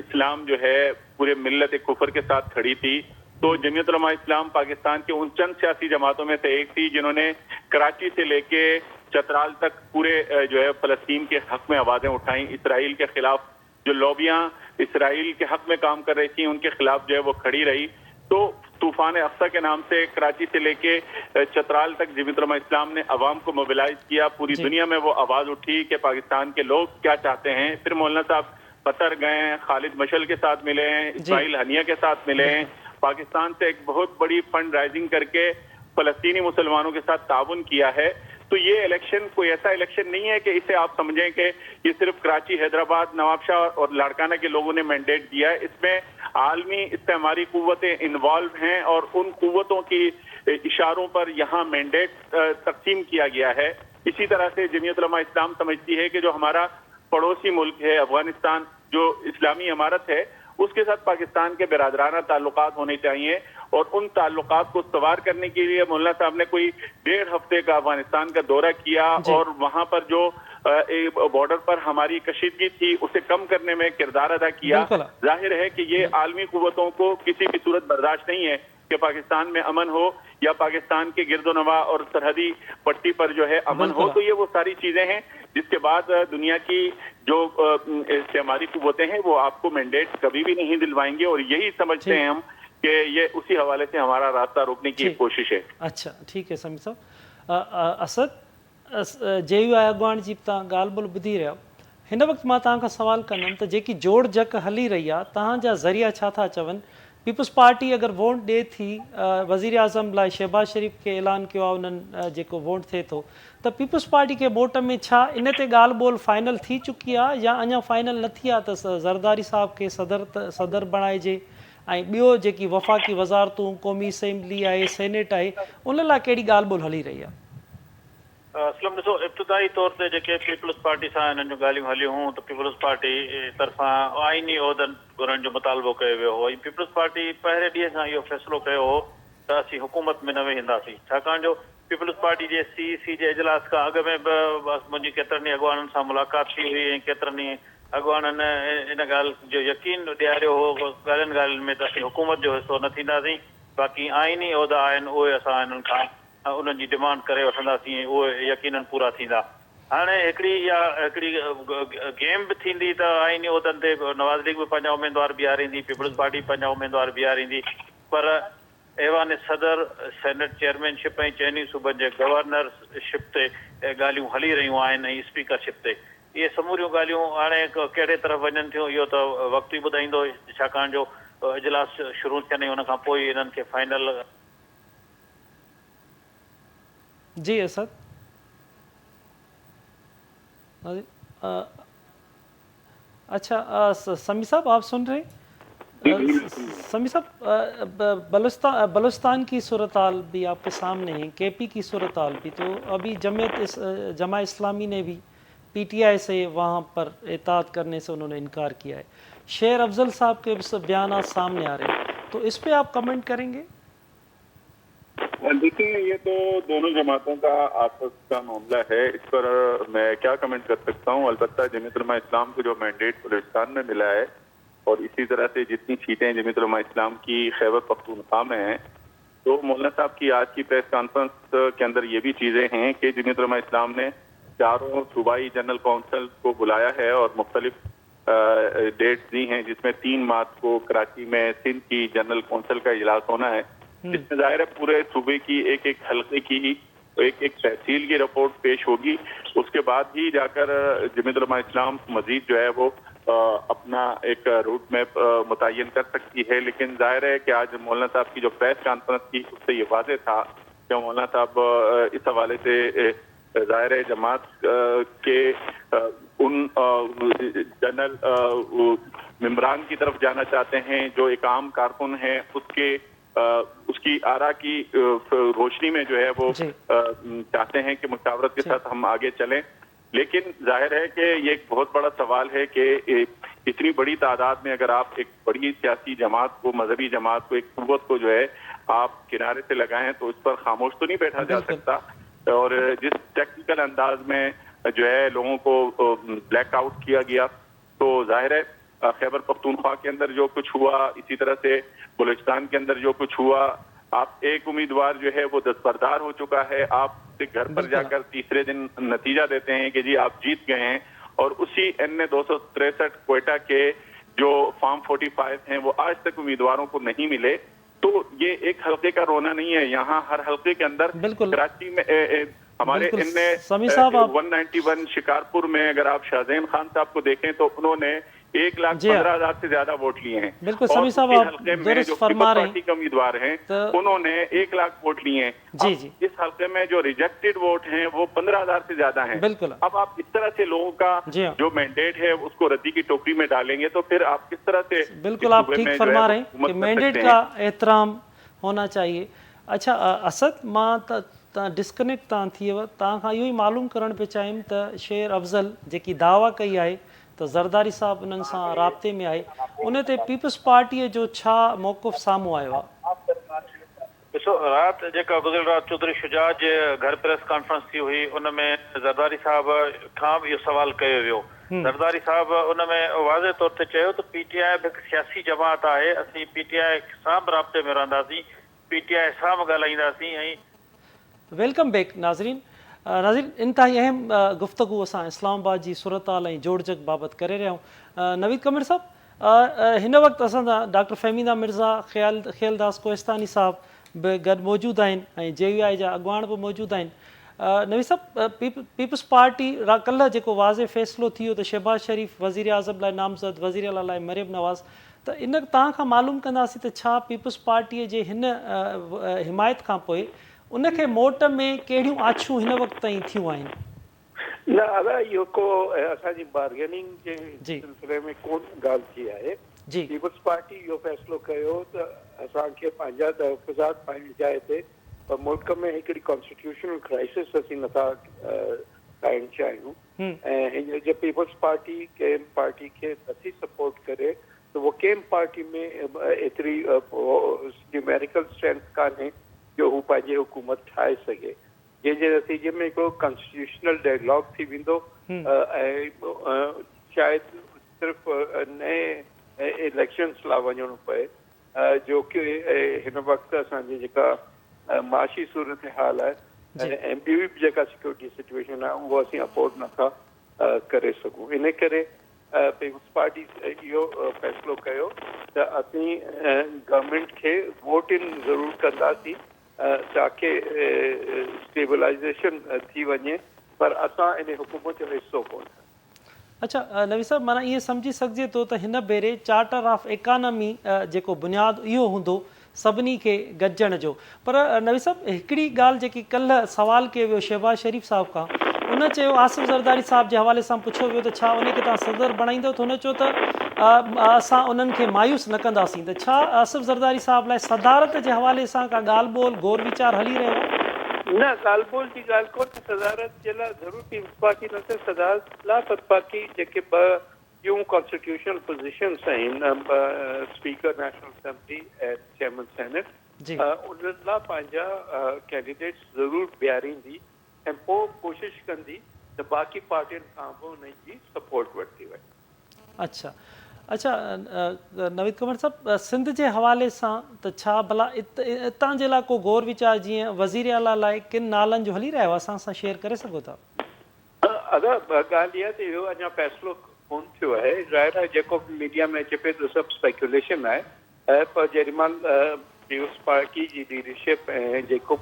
اسلام جو ہے پورے ملت کفر کے ساتھ کھڑی تھی، تو جمعیت علماء اسلام پاکستان کے ان چند سیاسی جماعتوں میں سے ایک تھی جنہوں نے کراچی سے لے کے چترال تک پورے جو ہے فلسطین کے حق میں آوازیں اٹھائیں۔ اسرائیل کے خلاف جو لوبیاں اسرائیل کے حق میں کام کر رہی تھیں ان کے خلاف جو ہے وہ کھڑی رہی۔ تو طوفان اقصی کے نام سے کراچی سے لے کے چترال تک جمعیت علماء اسلام نے عوام کو موبلائز کیا، پوری دنیا میں وہ آواز اٹھی کہ پاکستان کے لوگ کیا چاہتے ہیں۔ پھر مولانا صاحب قطر گئے ہیں، خالد مشعل کے ساتھ ملے ہیں، اسماعیل ہنیہ کے ساتھ ملے ہیں، پاکستان سے ایک بہت بڑی فنڈ رائزنگ کر کے فلسطینی مسلمانوں کے ساتھ تعاون کیا ہے۔ تو یہ الیکشن کوئی ایسا الیکشن نہیں ہے کہ اسے آپ سمجھیں کہ یہ صرف کراچی، حیدرآباد، نواب شاہ اور لاڑکانہ کے لوگوں نے مینڈیٹ دیا ہے۔ اس میں عالمی استعماری قوتیں انوالو ہیں اور ان قوتوں کی اشاروں پر یہاں مینڈیٹ تقسیم کیا گیا ہے۔ اسی طرح سے جمعیت علماء اسلام سمجھتی ہے کہ جو ہمارا پڑوسی ملک ہے افغانستان، جو اسلامی امارت ہے، اس کے ساتھ پاکستان کے برادرانہ تعلقات ہونے چاہیے، اور ان تعلقات کو استوار کرنے کے لیے مولانا صاحب نے کوئی 1.5 ہفتے کا افغانستان کا دورہ کیا، اور وہاں پر جو بارڈر پر ہماری کشیدگی تھی اسے کم کرنے میں کردار ادا کیا۔ ظاہر ہے کہ یہ عالمی قوتوں کو کسی بھی صورت برداشت نہیں ہے کہ پاکستان میں امن ہو یا پاکستان کے گرد و نواح اور سرحدی پٹی پر جو ہے امن ہو۔ تو یہ وہ ساری چیزیں ہیں جس کے بعد دنیا کی جو استعماری قوتیں ہیں وہ آپ کو مینڈیٹ کبھی بھی نہیں دلوائیں گے، اور یہی سمجھتے ہیں ہم کہ یہ اسی حوالے سے ہمارا راستہ روکنے کی ایک کوشش ہے۔ اچھا ٹھیک ہے سمی صاحب۔ اسد JUI اॻुवाण जी तव्हां ॻाल्हि ॿोल ॿुधी रहिया। हिन वक़्तु मां तव्हां खां सवाल कंदुमि त जेकी जोड़ जक हली रही आहे, तव्हांजा ज़रिया छा था चवनि? पीपल्स पार्टी अगरि वोट ॾिए थी वज़ीर आज़म लाइ, शहबाज शरीफ़ खे ऐलान कयो आहे उन्हनि जेको वोट थिए थो, त पीपल्स पार्टी खे वोट में छा इन ते ॻाल्हि ॿोल फाइनल थी चुकी आहे या अञा फाइनल न थी आहे त ज़रदारी साहिब खे सदर बणाइजे, ऐं ॿियो जेकी वफ़ाक़ी वज़ारतूं, क़ौमी असेंबली आहे, सेनेट आहे, उन लाइ कहिड़ी ॻाल्हि ॿोल हली रही आहे? असलम ॾिसो, इब्तिदाई तौर ते जेके पीपल्स पार्टी सां हिननि जूं ॻाल्हियूं हलियूं हुयूं त पीपल्स पार्टी तरफ़ां आइनी उहिदनि घुरण जो मुतालबो कयो वियो हो, ऐं पीपल्स पार्टी पहिरें ॾींहं खां इहो फ़ैसिलो कयो हो त असीं हुकूमत में न वेहींदासीं, छाकाणि जो पीपल्स पार्टी जे CEC जे इजलास खां अॻु में मुंहिंजी केतिरनि ई अॻुवाननि सां मुलाक़ात थी हुई, ऐं केतिरनि ई अॻुवाननि इन ॻाल्हि जो यकीन ॾियारियो हो ॻाल्हियुनि ॻाल्हियुनि में त असीं हुकूमत जो हिसो न थींदासीं, बाक़ी आइनी उहिदा आहिनि उहे असां हिननि खां उन्हनि जी डिमांड करे वठंदासीं, ऐं उहे यकीनन पूरा थींदा। हाणे हिकिड़ी गेम बि थींदी त आइनी उहिदनि ते नवाज़ लीग बि पंहिंजा उमेदवार बीहारींदी, पीपल्स पार्टी पंहिंजा उमेदवार बीहारींदी, पर ऐवान सदर, सेनेट चेयरमैनशिप ऐं चइनी सूबनि जे गवर्नरशिप ते ॻाल्हियूं हली रहियूं आहिनि, ऐं स्पीकरशिप ते। इहे समूरियूं ॻाल्हियूं हाणे कहिड़े तरफ़ वञनि थियूं इहो त वक़्तु ई ॿुधाईंदो, छाकाणि जो इजलास शुरू थियनि हुन खां पोइ इन्हनि खे फाइनल। जी असद। अच्छा समी साहब आप सुन रहे हैं? समी साहब बलूचिस्तान की सूरत हाल भी आपके सामने है, KP की सूरत हाल भी। तो अभी जमा इस्लामी ने भी PTI से वहाँ पर इताअत करने से उन्होंने इनकार किया है। शेर अफजल साहब के बयान सामने आ रहे हैं, तो इस पे आप कमेंट करेंगे? देखिए, ये तो दोनों जमातों का आपस का मामला है, इस पर मैं क्या कमेंट कर सकता हूँ। अलबत्ता जमीयत उलमा इस्लाम को जो मैंडेट बलूचिस्तान में मिला है, और इसी तरह से जितनी सीटें जमीयत उलमा इस्लाम की खैबर पख्तूनख्वा में हैं, तो मौलाना साहब की आज की प्रेस कॉन्फ्रेंस के अंदर ये भी चीज़ें हैं कि जमीयत उलमा इस्लाम ने चारों सूबाई जनरल काउंसिल को बुलाया है और मुख्तलिफ डेट्स दी हैं, जिसमें 3 मार्च को कराची में सिंध की जनरल काउंसिल का इजलास होना है, जिसमें जाहिर है पूरे सूबे की एक एक हल्के की, एक एक तहसील की रिपोर्ट पेश होगी। उसके बाद ही जाकर जमीयत उलमा इस्लाम मजीद जो है वो अपना एक रूट मैप मुतय्यन कर सकती है। लेकिन जाहिर है कि आज मौलाना साहब की जो प्रेस कॉन्फ्रेंस थी उससे ये वाज़ेह था कि मौलाना साहब इस हवाले से जाहिर है जमात के उन जनरल मेंबरान की तरफ जाना चाहते हैं जो एक आम कारकुन है, उसकी आरा की रोशनी में जो है वो चाहते हैं कि मुशावरत के साथ हम आगे चलें। लेकिन जाहिर है कि ये एक बहुत बड़ा सवाल है कि اتنی بڑی تعداد میں اگر آپ ایک بڑی سیاسی جماعت کو, مذہبی جماعت کو, ایک قوت کو جو ہے آپ کنارے سے لگائیں تو اس پر خاموش تو نہیں بیٹھا جا سکتا. اور جس ٹیکنیکل انداز میں جو ہے لوگوں کو بلیک آؤٹ کیا گیا, تو ظاہر ہے خیبر پختونخوا کے اندر جو کچھ ہوا, اسی طرح سے بلوچستان کے اندر جو کچھ ہوا, آپ ایک امیدوار جو ہے وہ دستبردار ہو چکا ہے, آپ سے گھر پر جا کر تیسرے دن نتیجہ دیتے ہیں کہ جی آپ جیت گئے ہیں, اور اسی N263 کوئٹہ کے جو فارم 45 ہیں وہ آج تک امیدواروں کو نہیں ملے. تو یہ ایک حلقے کا رونا نہیں ہے, یہاں ہر حلقے کے اندر کراچی میں ہمارے سمیع صاحب 191 شکارپور میں اگر آپ شاہزین خان صاحب کو دیکھیں تو انہوں نے 1,15,000 سے زیادہ ووٹ لیے ہیں. بالکل اور سمیع صاحب اسی آپ حلقے میں درست جو فرما پیپلز رہے پارٹی کے امیدوار ہیں انہوں نے 1 لاکھ ووٹ لیے ہیں. جی جی اس حلقے میں جو ریجیکٹڈ ووٹ ہیں وہ 15,000 سے زیادہ ہیں. بالکل. اب آپ اس طرح سے لوگوں کا جو مینڈیٹ ہے اس کو ردی کی ٹوکری میں ڈالیں گے تو پھر آپ کس طرح سے بالکل آپ ٹھیک فرما رہے ہیں کہ مینڈیٹ کا احترام ہونا چاہیے. اچھا اسد ماں ڈسکنیکٹ تاں تھی تاں کھاں इहो ई मालूम करण पे चाहिम त शेर अफ़ज़ल जेकी दावा कई आहे त ज़रदारी साहब उन्हनि सां राब्ते में आहे, उन ते पीपल्स पार्टीअ जो छा मौक़िफ़ साम्हूं आयो आहे? ॾिसो, राति जेका गुज़िरियल राति चौधरी शुजा जे घर प्रेस कॉन्फ्रेंस थी हुई, उन में ज़रदारी साहब खां बि इहो सवाल कयो वियो. ज़रदारी साहब उन में वाज़े तौर ते चयो त PTI बि हिकु सियासी जमात आहे, असीं PTI सां बि राब्ते में रहंदासीं, PTI सां बि ॻाल्हाईंदासीं. ऐं वेलकम बैक नाज़रीन. नाज़रीन इंतहाई अहम गुफ़्तगू असां इस्लामाबाद जी सूरत-हाल ऐं जोड़जग बाबति करे रहिया आहियूं. नवीद कमर साहब, हिन वक़्तु असां सां डॉक्टर फ़हमीदा मिर्ज़ा, ख़्यालदास कोहिस्तानी साहब बि गॾु मौजूदु आहिनि ऐं JVI जा अॻुवाण बि मौजूदु आहिनि. नवीद साहब, पीपल्स पार्टी कल्ह जेको वाज़े फ़ैसिलो थी वियो त शहबाज़ शरीफ़ वज़ीर आज़म लाइ नामज़द, वज़ीर आला लाइ मरियम नवाज़, त इन तव्हां खां मालूम कंदासीं त छा पीपल्स पार्टीअ जे हिन हिमायत खां पोइ उनखे मोट में कहिड़ियूं आछूं हिन वक़्तु ताईं थियूं आहिनि? न अदा इहो को असांजी बार्गेनिंग जे सिलसिले में कोन ॻाल्हि थी आहे. पीपल्स पार्टी इहो फ़ैसिलो कयो त असांखे पंहिंजा तहफ़्फ़ुज़ात पंहिंजी जाइ ते मुल्क में हिकिड़ी कॉन्स्टिट्यूशनल क्राइसिस असीं नथा ठाहिणु चाहियूं, ऐं हींअर जे पीपल्स पार्टी कंहिं पार्टी खे नथी सपोर्ट करे त उहो कंहिं पार्टी में एतिरी न्यूमेरिकल स्ट्रेंथ कान्हे जो हू पंहिंजी हुकूमत ठाहे सघे. जंहिंजे नतीजे में हिकिड़ो कॉन्स्टिट्यूशनल डायलॉग थी वेंदो ऐं शायदि सिर्फ़ु नए इलेक्शन्स लाइ वञणो पए, जो की हिन वक़्तु असांजी जेका माशी सूरत हाल आहे ऐं ॿी बि जेका सिक्योरिटी सिचुएशन आहे उहो असीं अफोर्ड नथा करे सघूं. इन करे पीपल्स पार्टी इहो फ़ैसिलो कयो त असीं गवर्नमेंट खे वोट इन ज़रूरु कंदासीं ताकी स्टेबलाइज़ेशन थी वञे, पर असां इन हुकूमत जो हिसो कोन. अच्छा नवीद साहब, माना ईअं सम्झी सघिजे थो त हिन भेरे चार्टर ऑफ इकानमी जेको बुनियादु इहो हूंदो सभिनी खे गॾिजण जो. पर नवीद साहब, हिकिड़ी ॻाल्हि जेकी कल्ह सवाल कयो वियो शहबाज़ शरीफ़ साहब खां, उन चयो आसिफ़ ज़रदारी साहब जे हवाले सां पुछियो वियो त छा उनखे तव्हां सदर बणाईंदव, त हुन चयो त असां उन्हनि खे मायूस न कंदासीं. त छा आसिफ़ ज़रदारी साहब लाइ सदारत जे हवाले सां का ॻाल्हि ॿोल गौर वीचार हली रहियो आहे? न, ॻाल्हि ॿोल जी ॻाल्हि कोन्हे. सदारत जे लाइ ज़रूरु पीपल्स पार्टी न थिए सदारत लाइ, पर बाक़ी जेके ॿ ॿियूं कॉन्स्टिट्यूशनल पोज़ीशन्स आहिनि, स्पीकर नेशनल असेंबली ऐं चेयरमैन सेनेट, उन्हनि लाइ पंहिंजा कैंडिडेट्स ज़रूरु बीहारींदी ऐं पोइ कोशिशि कंदी त बाक़ी पार्टियुनि खां बि उन्हनि जी सपोर्ट वरिती वञे. अच्छा अच्छा नवीद कमर साहब, सिंध जे हवाले सां त छा भला हितां जे लाइ को गौर वीचार जीअं वज़ीर आला लाइ किन नालनि जो हली रहियो आहे, असां सां शेयर करे सघो था? अदा ॻाल्हि इहा त इहो अञा फ़ैसिलो कोन थियो आहे. ज़ाहिर आहे जेको मीडिया में अचे पियो त सभु स्पेकुलेशन आहे, पर जेॾीमहिल पीपल्स पार्टी जी लीडरशिप ऐं जेको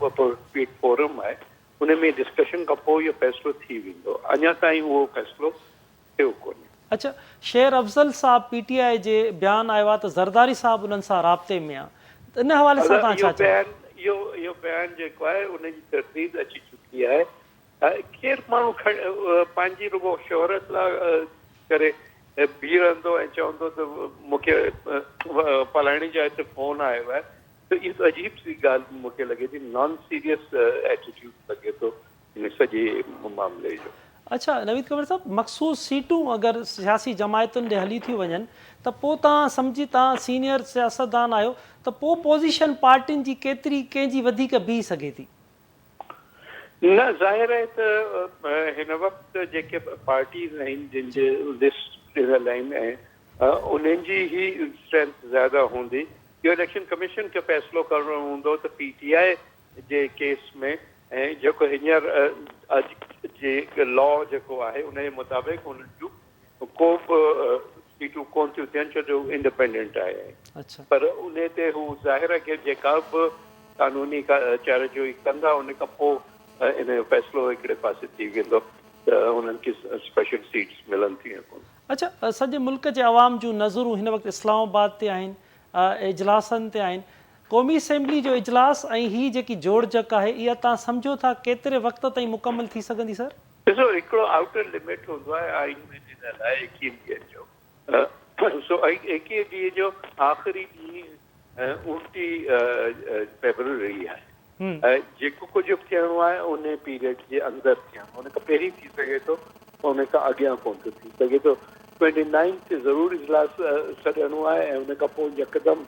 बि फोरम आहे उन में डिस्कशन खां पोइ इहो फ़ैसिलो थी वेंदो. अञा ताईं उहो फ़ैसिलो थियो कोन्हे. अच्छा, शेर अफ़ज़ल साहब PTI जे बयानु आयो आहे त ज़रदारी साहब उन्हनि सां राब्ते में आहे, त इन हवाले सां तव्हां छा चओ? इहो बयानु जेको आहे उनजी तरतीब अची चुकी आहे. केरु माण्हू पंहिंजी रुगो शोहरत लाइ करे बीह रहंदो ऐं चवंदो त मूंखे फलाणी जाइ ते फ़ोन आयो आहे, त इहो अजीब सी ॻाल्हि मूंखे लॻे थी, नॉन सीरियस एटीट्यूड लॻे थो इन सॼे मामले जो. अच्छा नवीद कमर साहब, मखसूस सीटूं अगरि सियासी जमायतुनि ॾे हली थियूं वञनि त पोइ तव्हां सम्झी, तव्हां सीनियर सियासतदान आहियो, त पोइ पोज़ीशन पार्टियुनि जी केतिरी कंहिंजी वधीक बीह सघे थी? न, ज़ाहिर आहे त हिन वक़्तु जेके पार्टीज़ आहिनि जिन जे लिस्ट ॾिनल आहिनि ऐं उन्हनि जी ई स्ट्रेंथ ज़्यादा हूंदी। इहो इलेक्शन कमीशन खे फ़ैसिलो करणो हूंदो त PTI जे केस में ऐं जेको हींअर अॼु जे लॉ जेको आहे उन जे मुताबिक़ उन्हनि जूं को बि सीटूं कोन थियूं थियनि, छो जो इंडिपेंडेंट आहे। अच्छा, पर उन ते हू ज़ाहिर आहे कि जेका बि कानूनी चाराजोई कंदा उन खां पोइ इन जो फ़ैसिलो हिकिड़े पासे थी वेंदो त उन्हनि खे स्पेशल सीट्स मिलनि थियूं या कोन। अच्छा, सॼे मुल्क जे अवाम जूं नज़रूं हिन वक़्तु इस्लामाबाद ते आहिनि, इजलासनि ते आहिनि। क़ौमी असेंबली जो इजलास ऐं हीअ जेकी जोड़जक आहे इहा तव्हां सम्झो था केतिरे वक़्त ताईं मुकमल थी सघंदी सर? ॾिसो, हिकिड़ो आउटर लिमिट हूंदो आहे आइन में ॾिनल आहे 21 ॾींहंनि जो। सो 21 ॾींहं जो आख़िरी ॾींहुं 29 फेबरवरी आहे। जेको कुझु बि थियणो आहे उन पीरियड जे अंदरि थियणो, उन खां पहिरीं थी सघे थो, उन खां अॻियां कोन थो थी सघे थो। 29 ते ज़रूरु इजलास सॾिणो आहे ऐं उन खां पोइ यकदमि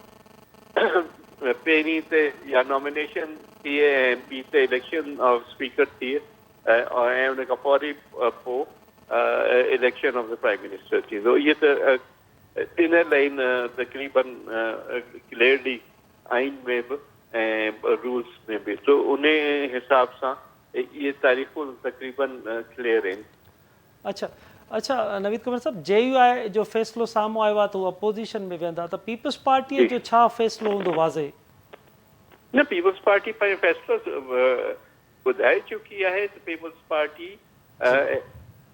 पहिरीं ते या नॉमिनेशन थिए ऐं ॿी ते इलेक्शन ऑफ स्पीकर थिए ऐं उन खां पोइ election of the prime minister थींदो। इहे त ॾिनल आहिनि तक़रीबन क्लियरली आइन में बि ऐं रूल्स में बि, तो उन हिसाब सां इहे तारीख़ूं तक़रीबन क्लियर आहिनि। अच्छा नवीद कमर साहब, JUI जो फ़ैसिलो साम्हूं आयो आहे त उहा अपोज़िशन में वेंदा, त पीपल्स पार्टीअ जो छा फ़ैसिलो हूंदो वाज़े? न, पीपल्स पार्टी पंहिंजो फ़ैसिलो ॿुधाए चुकी आहे त पीपल्स पार्टी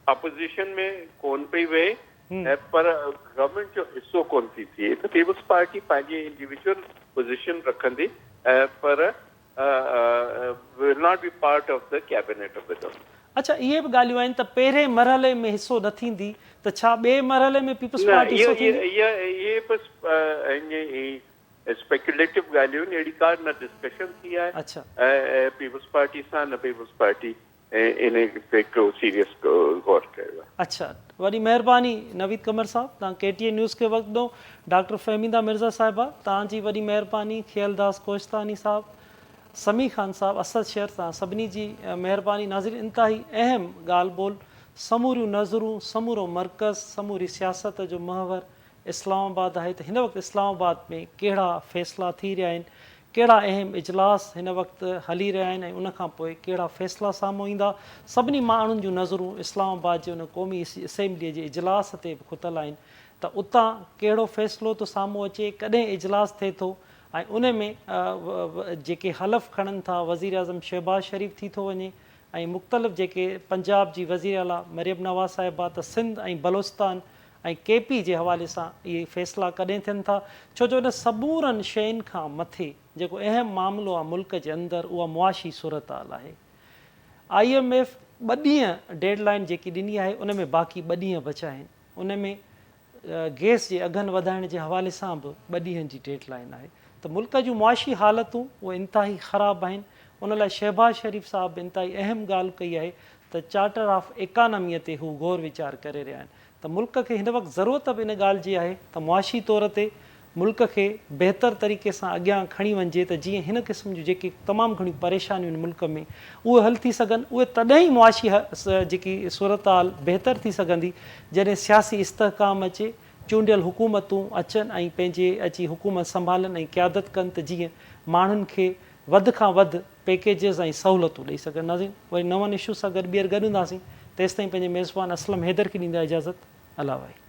अपोज़िशन में कोन पई वेहे पर गवर्नमेंट जो हिसो कोन थी थिए, त पीपल्स पार्टी पंहिंजी इंडिविजुअल पोज़ीशन रखंदी पर विल नॉट बि part of the cabinet of the government. अच्छा, इहे बि ॻाल्हियूं आहिनि त पहिरें मरहले में हिसो न थींदी, त छा ॿिए मरहले में पीपल्स पार्टी हिसो थींदी? इहे बसि स्पेकुलेटिव ॻाल्हियूं आहिनि, अहिड़ी का न डिस्कशन थी आहे। अच्छा, पीपल्स पार्टी सां न पीपल्स पार्टी इन ते को सीरियस गौर कयो आहे। अच्छा, वॾी महिरबानी नवीद कमर साहब, तव्हां KTN न्यूज़ खे वक़्तु ॾिनो। डॉक्टर फ़हमीदा मिर्ज़ा साहिबा, तव्हांजी वॾी महिरबानी। खियलदास कोशतानी साहब, समी ख़ान साहब, असद शेर, तव्हां सभिनी जी महिरबानी। नाज़रीन, इंतिहाई अहम ॻाल्हि ॿोल, समूरियूं नज़रूं, समूरो मर्कज़, समूरी सियासत जो महवर इस्लामाबाद आहे। त हिन वक़्तु इस्लामाबाद में कहिड़ा फ़ैसिला थी रहिया आहिनि, कहिड़ा अहम इजलास हिन वक़्तु हली रहिया आहिनि ऐं उनखां पोइ कहिड़ा फ़ैसिला साम्हूं ईंदा, सभिनी माण्हुनि जूं नज़रूं इस्लामाबाद जे उन क़ौमी असेंबलीअ जे इजलास ते बि खुतल आहिनि त उतां कहिड़ो फ़ैसिलो थो साम्हूं अचे, कॾहिं इजलास थिए थो ऐं उन में जेके हलफ़ खणनि था वज़ीर आज़म शहबाज़ शरीफ़ थी थो वञे ऐं मुख़्तलिफ़ जेके पंजाब जी वज़ीर आला मरियम नवाज़ साहिबा, त सिंध ऐं बलोचिस्तान ऐं KP जे हवाले सां इहे फ़ैसिला कॾहिं थियनि था, छो जो इन समूरनि शयुनि खां मथे जेको अहम मामिलो आहे मुल्क जे अंदरि, उहा मुआशी सूरत हाल आहे। IMF 2 ॾींहं डेडलाइन जेकी ॾिनी आहे उन में बाक़ी 2 ॾींहं बचिया आहिनि। उन में गैस जे अघनि वधाइण जे हवाले सां बि 2 ॾींहंनि जी डेडलाइन आहे। त मुल्क जूं मुआशी हालतूं उहे इंतिहाई ख़राबु आहिनि। उन लाइ शहबाज़ शरीफ़ साहब बि इंतिहाई अहम ॻाल्हि कई आहे त चार्टर ऑफ इकानमीअ ते हू गौर वीचार करे रहिया आहिनि। त मुल्क खे हिन वक़्तु ज़रूरत बि इन ॻाल्हि जी आहे त मुआशी तौर ते मुल्क खे बहितर तरीक़े सां अॻियां खणी वञिजे, त जीअं हिन क़िस्म जूं जेके तमामु घणियूं परेशानियूं आहिनि मुल्क में उहे हल थी सघनि। उहे तॾहिं ई मुआशी जेकी सूरत हाल बहितर थी सघंदी जॾहिं सियासी इस्तेहकाम अचे, चूंडियल हुकूमतूं अचनि ऐं पंहिंजे अची हुकूमत संभालनि ऐं क़यादत कनि, त जीअं माण्हुनि खे वधि खां वधि पैकेजिस ऐं सहूलियतूं ॾेई सघनि। नाज़रीन, वरी नवनि इशू सां गॾु ॿीहर गॾु हूंदासीं। तेसिताईं पंहिंजे मेज़बान असलम हैदर खे ॾींदा इजाज़त। अला भाई।